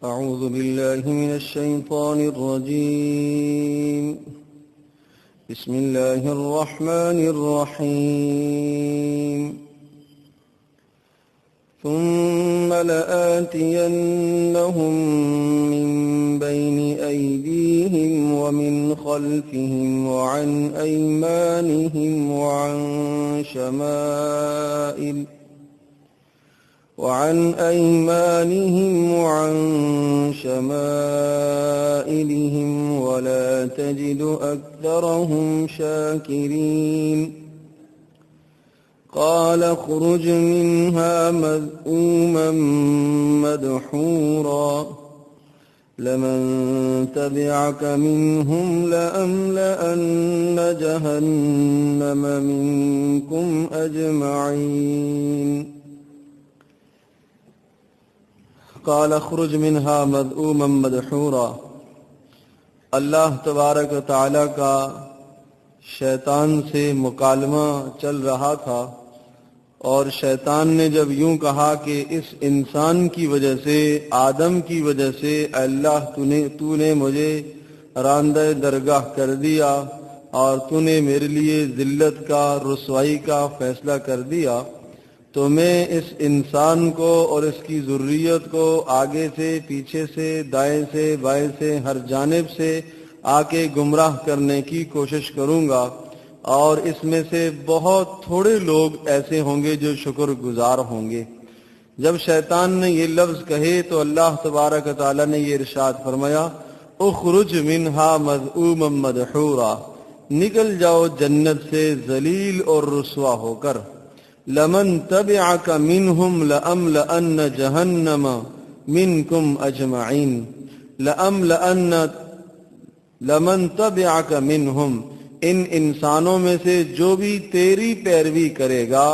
أعوذ بالله من الشيطان الرجيم. بسم الله الرحمن الرحيم. ثم لآتينهم من بين أيديهم ومن خلفهم وعن أيمانهم وعن شمائلهم ولا تجد أكثرهم شاكرين. قال اخرج منها مذءوما مدحورا لمن تبعك منهم لأملأن جهنم منكم أجمعين. قال اخرج منها مذءوما مدحورا. اللہ تبارک و تعالی کا شیطان سے مکالمہ چل رہا تھا، اور شیطان نے جب یوں کہا کہ اس انسان کی وجہ سے، آدم کی وجہ سے اللہ تو نے مجھے راندہ درگاہ کر دیا اور تو نے میرے لیے ذلت کا، رسوائی کا فیصلہ کر دیا، تو میں اس انسان کو اور اس کی ذریت کو آگے سے، پیچھے سے، دائیں سے، بائیں سے، ہر جانب سے آ کے گمراہ کرنے کی کوشش کروں گا، اور اس میں سے بہت تھوڑے لوگ ایسے ہوں گے جو شکر گزار ہوں گے۔ جب شیطان نے یہ لفظ کہے تو اللہ تبارک و تعالی نے یہ ارشاد فرمایا، اخرج منہا مذءوما مدحورا، نکل جاؤ جنت سے ذلیل اور رسوا ہو کر، لمن تبعک منہم لأملأن جہنم منکم اجمعین، لمن تبعک منہم، ان انسانوں میں سے جو بھی تیری پیروی کرے گا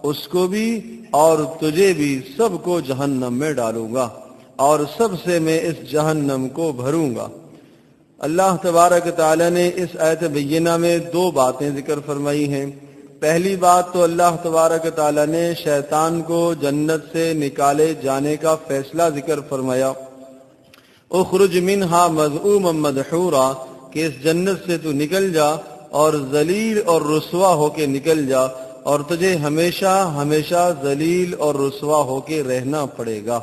اس کو بھی اور تجھے بھی، سب کو جہنم میں ڈالوں گا اور سب سے میں اس جہنم کو بھروں گا۔ اللہ تبارک تعالی نے اس آیت بینہ میں دو باتیں ذکر فرمائی ہیں۔ پہلی بات تو اللہ تبارک تعالی نے شیطان کو جنت سے نکالے جانے کا فیصلہ ذکر فرمایا، اخرج منہا مذءوما مدحورا، کہ اس جنت سے تو نکل جا اور ذلیل اور رسوا ہو کے نکل جا، اور تجھے ہمیشہ ہمیشہ ذلیل اور رسوا ہو کے رہنا پڑے گا۔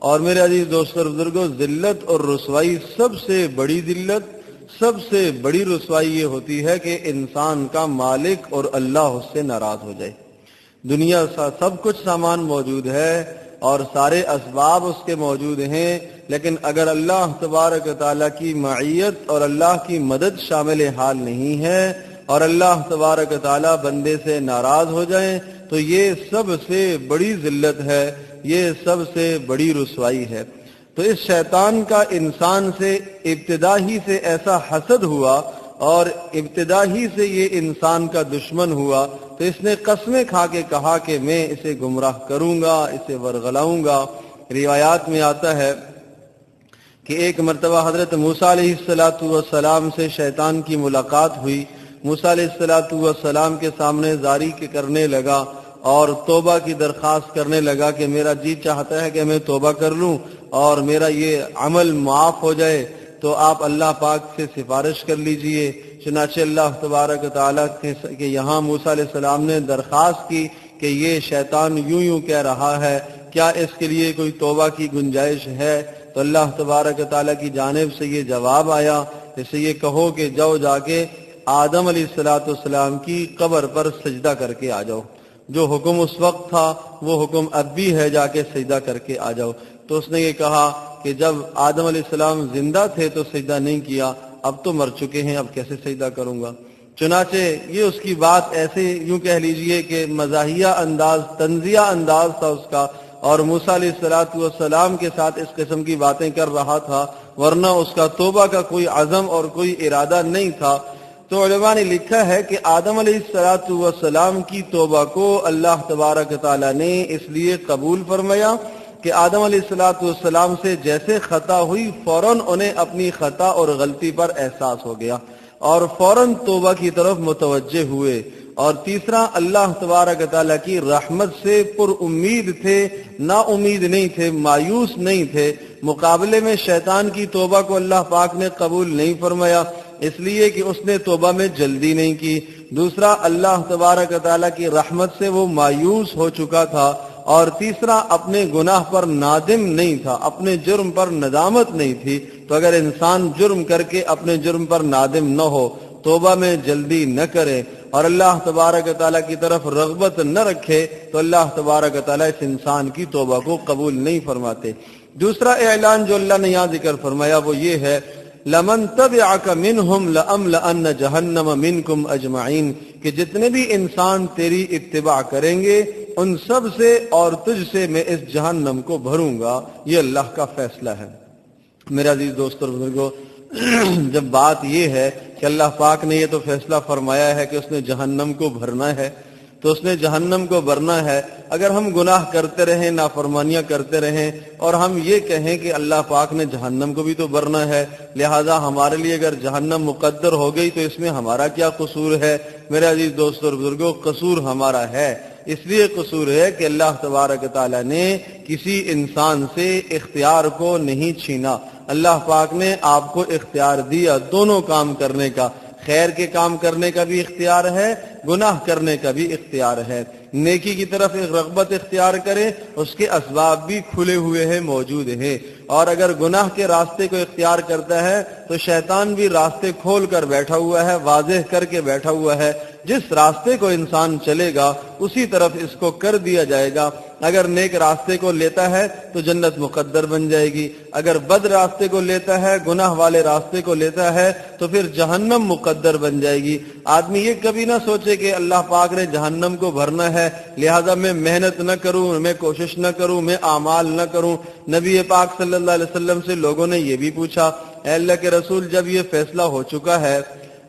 اور میرے عزیز دوستو اور بزرگوں، ذلت اور رسوائی، سب سے بڑی ذلت، سب سے بڑی رسوائی یہ ہوتی ہے کہ انسان کا مالک اور اللہ اس سے ناراض ہو جائے۔ دنیا سب کچھ سامان موجود ہے اور سارے اسباب اس کے موجود ہیں، لیکن اگر اللہ تبارک تعالیٰ کی معیت اور اللہ کی مدد شامل حال نہیں ہے اور اللہ تبارک تعالیٰ بندے سے ناراض ہو جائیں تو یہ سب سے بڑی ذلت ہے، یہ سب سے بڑی رسوائی ہے۔ تو اس شیطان کا انسان سے ابتدا ہی سے ایسا حسد ہوا اور ابتدا ہی سے یہ انسان کا دشمن ہوا، تو اس نے قسمیں کھا کے کہا کہ میں اسے گمراہ کروں گا، اسے ورغلاؤں گا۔ روایات میں آتا ہے کہ ایک مرتبہ حضرت موسیٰ علیہ السلام سے شیطان کی ملاقات ہوئی۔ موسیٰ علیہ السلام کے سامنے زاری کرنے لگا اور توبہ کی درخواست کرنے لگا کہ میرا جی چاہتا ہے کہ میں توبہ کر لوں اور میرا یہ عمل معاف ہو جائے، تو آپ اللہ پاک سے سفارش کر لیجئے۔ چنانچہ اللہ تبارک تعالیٰ کے یہاں موسیٰ علیہ السلام نے درخواست کی کہ یہ شیطان یوں کہہ رہا ہے، کیا اس کے لیے کوئی توبہ کی گنجائش ہے؟ تو اللہ تبارک تعالیٰ کی جانب سے یہ جواب آیا، اسے یہ کہو کہ جاؤ جا کے آدم علیہ السلام کی قبر پر سجدہ کر کے آ جاؤ۔ جو حکم اس وقت تھا وہ حکم اب بھی ہے، جا کے سجدہ کر کے آ جاؤ۔ تو اس نے یہ کہا کہ جب آدم علیہ السلام زندہ تھے تو سجدہ نہیں کیا، اب تو مر چکے ہیں، اب کیسے سجدہ کروں گا؟ چنانچہ یہ اس کی بات ایسے یوں کہہ لیجئے کہ مزاحیہ انداز، طنزیہ انداز تھا اس کا، اور موسیٰ علیہ السلام کے ساتھ اس قسم کی باتیں کر رہا تھا، ورنہ اس کا توبہ کا کوئی عزم اور کوئی ارادہ نہیں تھا۔ تو علماء نے لکھا ہے کہ آدم علیہ السلام کی توبہ کو اللہ تبارک تعالیٰ نے اس لیے قبول فرمایا کہ آدم علیہ السلام سے جیسے خطا ہوئی فوراً انہیں اپنی خطا اور غلطی پر احساس ہو گیا اور فوراً توبہ کی طرف متوجہ ہوئے اور تیسرا اللہ تبارک تعالیٰ کی رحمت سے پر امید تھے، نا امید نہیں تھے، مایوس نہیں تھے۔ مقابلے میں شیطان کی توبہ کو اللہ پاک نے قبول نہیں فرمایا، اس لیے کہ اس نے توبہ میں جلدی نہیں کی۔ دوسرا اللہ تبارک تعالیٰ کی رحمت سے وہ مایوس ہو چکا تھا، اور تیسرا اپنے گناہ پر نادم نہیں تھا، اپنے جرم پر ندامت نہیں تھی۔ تو اگر انسان جرم کر کے اپنے جرم پر نادم نہ ہو، توبہ میں جلدی نہ کرے اور اللہ تبارک تعالیٰ کی طرف رغبت نہ رکھے، تو اللہ تبارک تعالیٰ اس انسان کی توبہ کو قبول نہیں فرماتے۔ دوسرا اعلان جو اللہ نے یہاں ذکر فرمایا وہ یہ ہے، لَمَن تَبِعَكَ مِنْهُمْ لَأَمْلَأَنَّ جَهَنَّمَ مِنْكُمْ أَجْمَعِينَ، کہ جتنے بھی انسان تیری اتباع کریں گے ان سب سے اور تجھ سے میں اس جہنم کو بھروں گا۔ یہ اللہ کا فیصلہ ہے۔ میرے عزیز دوستو اور بزرگو، جب بات یہ ہے کہ اللہ پاک نے یہ تو فیصلہ فرمایا ہے کہ اس نے جہنم کو بھرنا ہے، تو اس نے جہنم کو بھرنا ہے۔ اگر ہم گناہ کرتے رہیں، نافرمانیاں کرتے رہیں، اور ہم یہ کہیں کہ اللہ پاک نے جہنم کو بھی تو بھرنا ہے، لہذا ہمارے لیے اگر جہنم مقدر ہو گئی تو اس میں ہمارا کیا قصور ہے؟ میرے عزیز دوستو اور بزرگو، قصور ہمارا ہے۔ اس لیے قصور ہے کہ اللہ تبارک تعالیٰ نے کسی انسان سے اختیار کو نہیں چھینا۔ اللہ پاک نے آپ کو اختیار دیا دونوں کام کرنے کا، خیر کے کام کرنے کا بھی اختیار ہے، گناہ کرنے کا بھی اختیار ہے۔ نیکی کی طرف ایک رغبت اختیار کرے، اس کے اسباب بھی کھلے ہوئے ہیں، موجود ہیں۔ اور اگر گناہ کے راستے کو اختیار کرتا ہے تو شیطان بھی راستے کھول کر بیٹھا ہوا ہے، واضح کر کے بیٹھا ہوا ہے۔ جس راستے کو انسان چلے گا اسی طرف اس کو کر دیا جائے گا۔ اگر نیک راستے کو لیتا ہے تو جنت مقدر بن جائے گی، اگر بد راستے کو لیتا ہے، گناہ والے راستے کو لیتا ہے تو پھر جہنم مقدر بن جائے گی۔ آدمی یہ کبھی نہ سوچے کہ اللہ پاک نے جہنم کو بھرنا ہے لہذا میں محنت نہ کروں، میں کوشش نہ کروں، میں اعمال نہ کروں۔ نبی پاک صلی اللہ علیہ وسلم سے لوگوں نے یہ بھی پوچھا، اے اللہ کے رسول، جب یہ فیصلہ ہو چکا ہے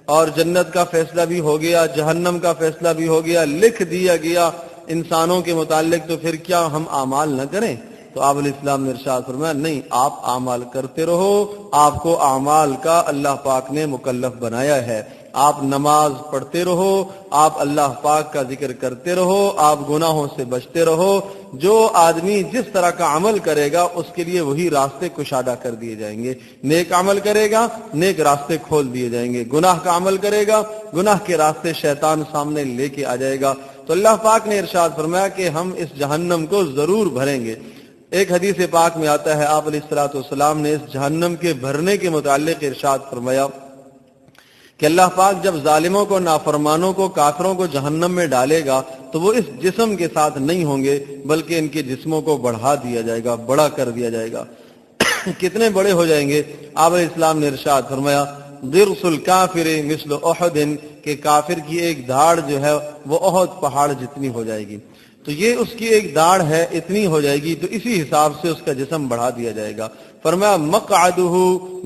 اور جنت کا فیصلہ بھی ہو گیا، جہنم کا فیصلہ بھی ہو گیا، لکھ دیا گیا انسانوں کے متعلق، تو پھر کیا ہم اعمال نہ کریں؟ تو آپ علیہ السلام نے ارشاد فرمایا، نہیں، آپ اعمال کرتے رہو، آپ کو اعمال کا اللہ پاک نے مکلف بنایا ہے۔ آپ نماز پڑھتے رہو، آپ اللہ پاک کا ذکر کرتے رہو، آپ گناہوں سے بچتے رہو۔ جو آدمی جس طرح کا عمل کرے گا اس کے لیے وہی راستے کشادہ کر دیے جائیں گے۔ نیک عمل کرے گا، نیک راستے کھول دیے جائیں گے۔ گناہ کا عمل کرے گا، گناہ کے راستے شیطان سامنے لے کے آ جائے گا۔ تو اللہ پاک نے ارشاد فرمایا کہ ہم اس جہنم کو ضرور بھریں گے۔ ایک حدیث پاک میں آتا ہے، آپ علیہ الصلوۃ والسلام نے اس جہنم کے بھرنے کے متعلق ارشاد فرمایا کہ اللہ پاک جب ظالموں کو، نافرمانوں کو، کافروں کو جہنم میں ڈالے گا تو وہ اس جسم کے ساتھ نہیں ہوں گے بلکہ ان کے جسموں کو بڑھا دیا جائے گا، بڑا کر دیا جائے گا۔ کتنے بڑے ہو جائیں گے؟ آپ علیہ السلام نے ارشاد فرمایا، ضرس الکافر مثل احد، کہ کافر کی ایک دھاڑ جو ہے وہ احد پہاڑ جتنی ہو جائے گی۔ تو یہ اس کی ایک داڑھ ہے، اتنی ہو جائے گی، تو اسی حساب سے اس کا جسم بڑھا دیا جائے گا۔ فرمایا مقعدہ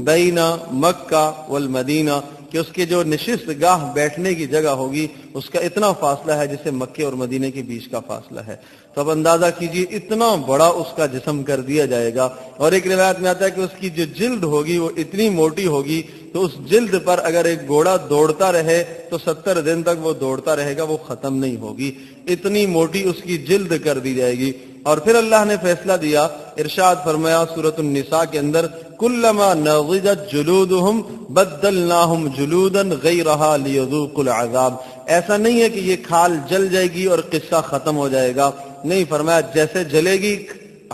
بین مکہ والمدینہ، کہ اس کے جو نشست گاہ، بیٹھنے کی جگہ ہوگی، اس کا اتنا فاصلہ ہے جیسے مکے اور مدینے کے بیچ کا فاصلہ ہے۔ تو اب اندازہ کیجئے اتنا بڑا اس کا جسم کر دیا جائے گا۔ اور ایک روایت میں آتا ہے کہ اس کی جو جلد ہوگی وہ اتنی موٹی ہوگی تو اس جلد پر اگر ایک گھوڑا دوڑتا رہے تو 70 دن تک وہ دوڑتا رہے گا، وہ ختم نہیں ہوگی، اتنی موٹی اس کی جلد کر دی جائے گی۔ اور پھر اللہ نے فیصلہ دیا، ارشاد فرمایا سورۃ النساء کے اندر، کلما نضجت جلودہم بدلناہم جلودا غیرہا لیذوقوا العذاب۔ ایسا نہیں ہے کہ یہ کھال جل جائے گی اور قصہ ختم ہو جائے گا، نہیں، فرمایا جیسے جلے گی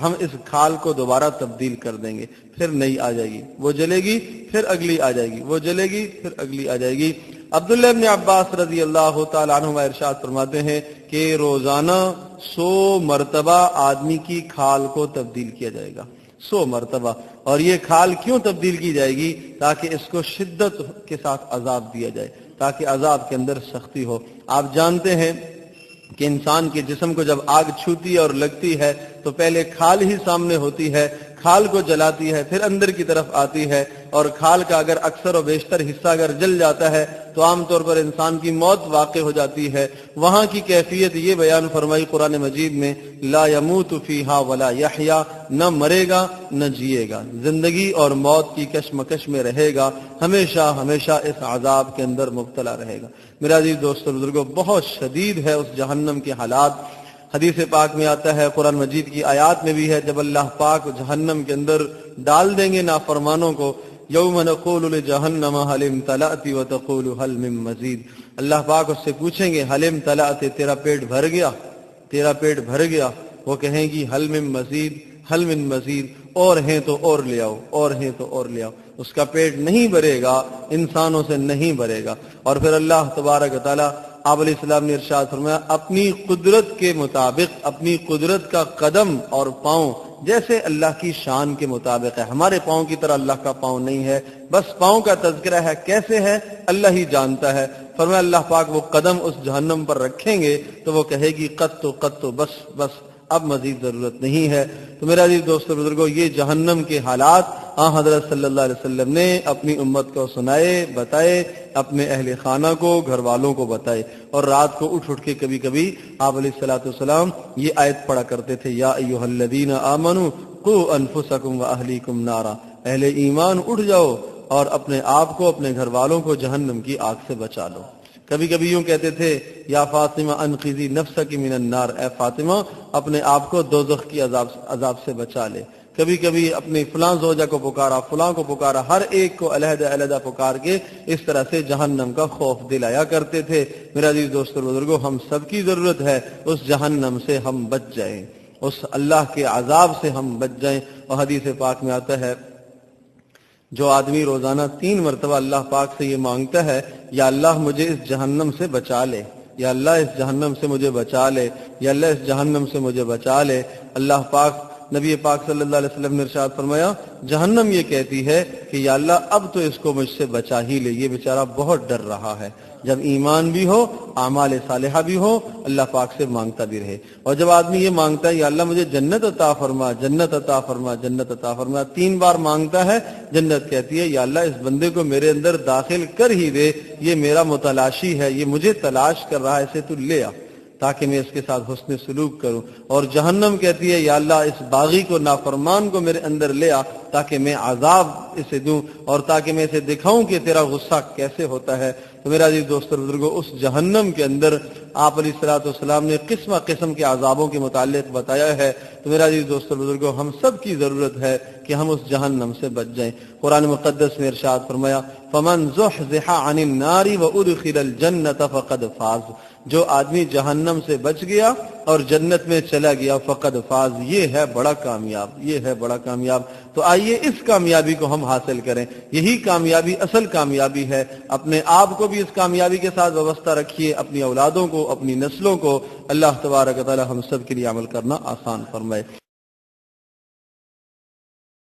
ہم اس کھال کو دوبارہ تبدیل کر دیں گے، پھر نئی آ جائے گی، وہ جلے گی پھر اگلی آ جائے گی، وہ جلے گی پھر اگلی آ جائے گی۔ عبداللہ ابن عباس رضی اللہ تعالی عنہ ارشاد فرماتے ہیں کہ روزانہ 100 مرتبہ آدمی کی کھال کو تبدیل کیا جائے گا، 100 مرتبہ۔ اور یہ کھال کیوں تبدیل کی جائے گی؟ تاکہ اس کو شدت کے ساتھ عذاب دیا جائے، تاکہ عذاب کے اندر سختی ہو۔ آپ جانتے ہیں کہ انسان کے جسم کو جب آگ چھوتی ہے اور لگتی ہے تو پہلے کھال ہی سامنے ہوتی ہے، کھال کو جلاتی ہے، پھر اندر کی طرف آتی ہے، اور کھال کا اگر اکثر و بیشتر حصہ اگر جل جاتا ہے تو عام طور پر انسان کی موت واقع ہو جاتی ہے۔ وہاں کی کیفیت یہ بیان فرمائی قرآن مجید میں، لا يموت فیہا ولا یحیا، نہ مرے گا نہ جیے گا، زندگی اور موت کی کشمکش میں رہے گا، ہمیشہ ہمیشہ اس عذاب کے اندر مبتلا رہے گا۔ میرا عزیز دوستو بزرگوں، بہت شدید ہے اس جہنم کے حالات۔ حدیث پاک میں آتا ہے، قرآن مجید کی آیات میں بھی ہے، جب اللہ پاک جہنم کے اندر ڈال دیں گے نافرمانوں کو، یوم نقول لجہنم حل امتلأت وتقول حل من مزید، اللہ پاک اس سے پوچھیں گے حل امتلأت، تیرا پیٹ بھر گیا، تیرا پیٹ بھر گیا؟ وہ کہیں گی حل من مزید، حل من مزید، اور ہیں تو اور لے آؤ، اور ہیں تو اور لے آؤ۔ اس کا پیٹ نہیں بھرے گا، انسانوں سے نہیں بھرے گا۔ اور پھر اللہ تبارک و تعالی، آپ علیہ السلام نے ارشاد فرمایا، اپنی قدرت کے مطابق، اپنی قدرت کا قدم اور پاؤں جیسے اللہ کی شان کے مطابق ہے، ہمارے پاؤں کی طرح اللہ کا پاؤں نہیں ہے، بس پاؤں کا تذکرہ ہے، کیسے ہے اللہ ہی جانتا ہے۔ فرمایا اللہ پاک وہ قدم اس جہنم پر رکھیں گے تو وہ کہے گی قط تو بس بس، اب مزید ضرورت نہیں ہے۔ تو میرا عزیز دوستو بزرگوں، یہ جہنم کے حالات حضرت صلی اللہ علیہ وسلم نے اپنی امت کو سنائے، بتائے، اپنے اہل خانہ کو، گھر والوں کو بتائے، اور رات کو اٹھ کے کبھی کبھی آپ علیہ الصلوۃ والسلام یہ آیت پڑھا کرتے تھے، یا ایھا الذین آمنوا قوا انفسکم واہلیکم نارا، اہل ایمان اٹھ جاؤ اور اپنے آپ کو، اپنے گھر والوں کو جہنم کی آگ سے بچا لو۔ کبھی کبھی یوں کہتے تھے، یا فاطمہ انقذی نفسک من النار، اے فاطمہ اپنے آپ کو دوزخ کی عذاب سے بچا لے۔ کبھی کبھی اپنی فلاں زوجہ کو پکارا، فلاں کو پکارا، ہر ایک کو علیحدہ علیحدہ پکار کے اس طرح سے جہنم کا خوف دلایا کرتے تھے۔ میرا عزیز دوستو بزرگوں، ہم سب کی ضرورت ہے اس جہنم سے ہم بچ جائیں، اس اللہ کے عذاب سے ہم بچ جائیں۔ اور حدیث پاک میں آتا ہے، جو آدمی روزانہ 3 مرتبہ اللہ پاک سے یہ مانگتا ہے، یا اللہ مجھے اس جہنم سے بچا لے، یا اللہ اس جہنم سے مجھے بچا لے، یا اللہ اس جہنم سے مجھے بچا لے، اللہ پاک، نبی پاک صلی اللہ علیہ وسلم نے ارشاد فرمایا، جہنم یہ کہتی ہے کہ یا اللہ اب تو اس کو مجھ سے بچا ہی لے، یہ بیچارہ بہت ڈر رہا ہے۔ جب ایمان بھی ہو، اعمال صالحہ بھی ہو، اللہ پاک سے مانگتا بھی رہے۔ اور جب آدمی یہ مانگتا ہے یا اللہ مجھے جنت عطا فرما، جنت عطا فرما، جنت عطا فرما، 3 بار مانگتا ہے، جنت کہتی ہے یا اللہ اس بندے کو میرے اندر داخل کر ہی دے، یہ میرا متلاشی ہے، یہ مجھے تلاش کر رہا ہے، اسے تو لے آ تاکہ میں اس کے ساتھ حسن سلوک کروں۔ اور جہنم کہتی ہے یا اللہ اس باغی کو، نافرمان کو میرے اندر لے آ تاکہ میں عذاب اسے دوں، اور تاکہ میں اسے دکھاؤں کہ تیرا غصہ کیسے ہوتا ہے۔ تو میرا عزیز دوستو بزرگوں، اس جہنم کے اندر آپ علیہ الصلوۃ والسلام نے قسم قسم کے عذابوں کے متعلق بتایا ہے۔ تو میرا عزیز دوستو بزرگوں، ہم سب کی ضرورت ہے کہ ہم اس جہنم سے بچ جائیں۔ قرآن مقدس میں ارشاد فرمایا، فمن زحزح عن النار وادخل الجنۃ فقد فاز، جو آدمی جہنم سے بچ گیا اور جنت میں چلا گیا، فقد فاز، یہ ہے بڑا کامیاب، یہ ہے بڑا کامیاب۔ تو آئیے اس کامیابی کو ہم حاصل کریں، یہی کامیابی اصل کامیابی ہے۔ اپنے آپ کو بھی اس کامیابی کے ساتھ وابستہ رکھیے، اپنی اولادوں کو، اپنی نسلوں کو۔ اللہ تبارک و تعالی ہم سب کے لیے عمل کرنا آسان فرمائے۔